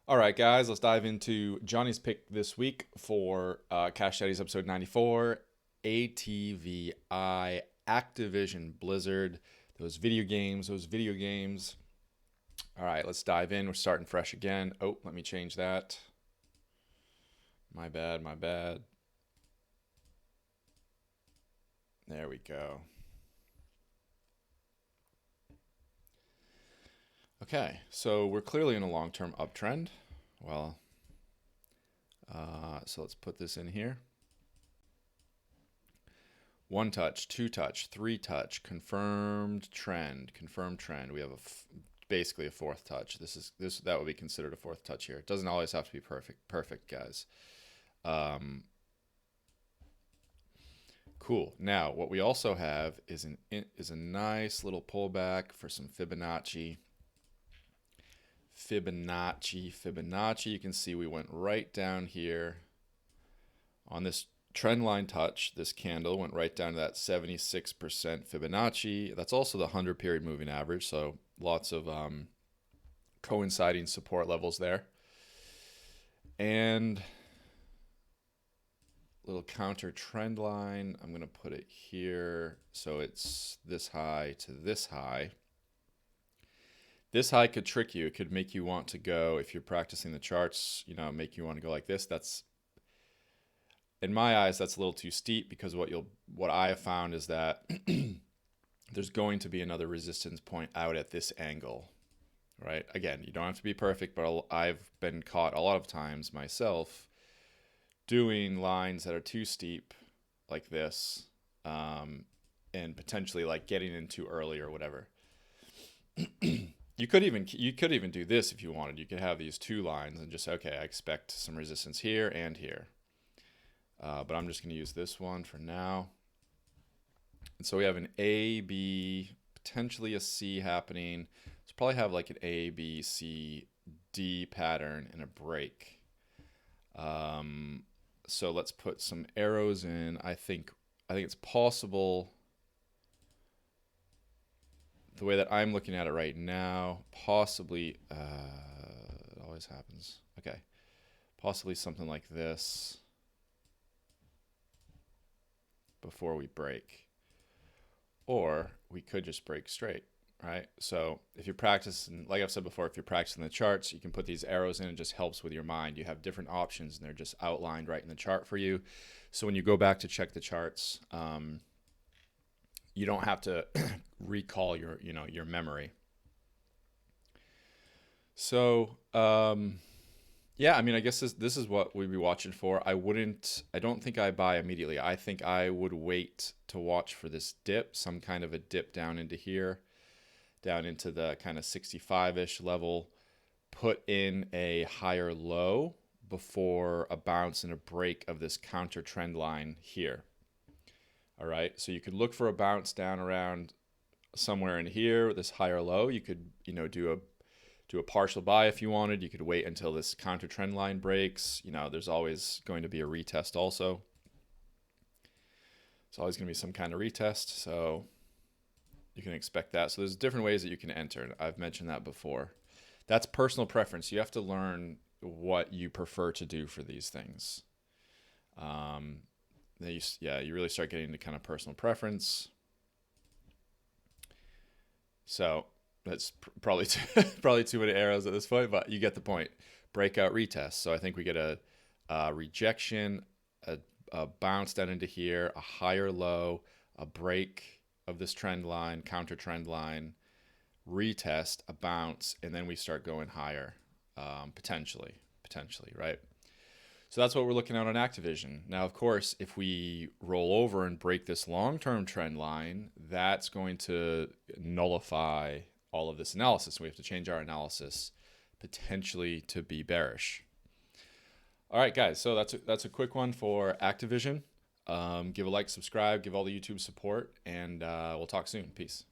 All right, guys, let's dive into Johnny's pick this week for Cash Daddies episode 94, ATVI, Activision Blizzard, those video games. All right, let's dive in. We're starting fresh again. Oh, let me change that. My bad. There we go. Okay, so we're clearly in a long-term uptrend. Well, so let's put this in here. One touch, two touch, three touch, confirmed trend. We have basically a fourth touch. That would be considered a fourth touch here. It doesn't always have to be perfect, guys. Cool. Now, what we also have is a nice little pullback for some Fibonacci. You can see we went right down here on this trend line touch. This candle went right down to that 76% Fibonacci. That's also the 100-period moving average, so lots of coinciding support levels there. And little counter trend line. I'm going to put it here so it's this high to this high. This high could trick you. It could make you want to go, if you're practicing the charts, make you want to go like this. That's, in my eyes, that's a little too steep, because what I have found is that there's going to be another resistance point out at this angle, right? Again, you don't have to be perfect, but I've been caught a lot of times myself doing lines that are too steep like this, and potentially like getting in too early or whatever. You could even do this if you wanted. You could have these two lines and just say, okay, I expect some resistance here and here. But I'm just going to use this one for now. And so we have an A, B, potentially a C happening. So probably have like an A, B, C, D pattern and a break. So let's put some arrows in. I think it's possible. The way that I'm looking at it right now, possibly, it always happens. Okay, possibly something like this before we break. Or we could just break straight, right? So if you're practicing, like I've said before, if you're practicing the charts, you can put these arrows in. It just helps with your mind. You have different options, and they're just outlined right in the chart for you. So when you go back to check the charts, you don't have to recall your memory. So yeah, I mean, I guess this is what we'd be watching for. I don't think I buy immediately. I think I would wait to watch for this dip, some kind of a dip down into here, down into the kind of 65-ish level, put in a higher low before a bounce and a break of this counter trend line here. All right, so you could look for a bounce down around somewhere in here, this higher low. You could, do a partial buy if you wanted. You could wait until this counter trend line breaks. There's always going to be a retest also. It's always going to be some kind of retest, so you can expect that. So there's different ways that you can enter. I've mentioned that before. That's personal preference. You have to learn what you prefer to do for these things. You really start getting into kind of personal preference. So that's probably too many arrows at this point, but you get the point. Breakout retest. So I think we get a rejection, a bounce down into here, a higher low, a break of this trend line, counter trend line, retest, a bounce, and then we start going higher, potentially, right? So that's what we're looking at on Activision. Now, of course, if we roll over and break this long-term trend line, that's going to nullify all of this analysis. We have to change our analysis potentially to be bearish. All right, guys, so that's a quick one for Activision. Give a like, subscribe, give all the YouTube support, and we'll talk soon. Peace.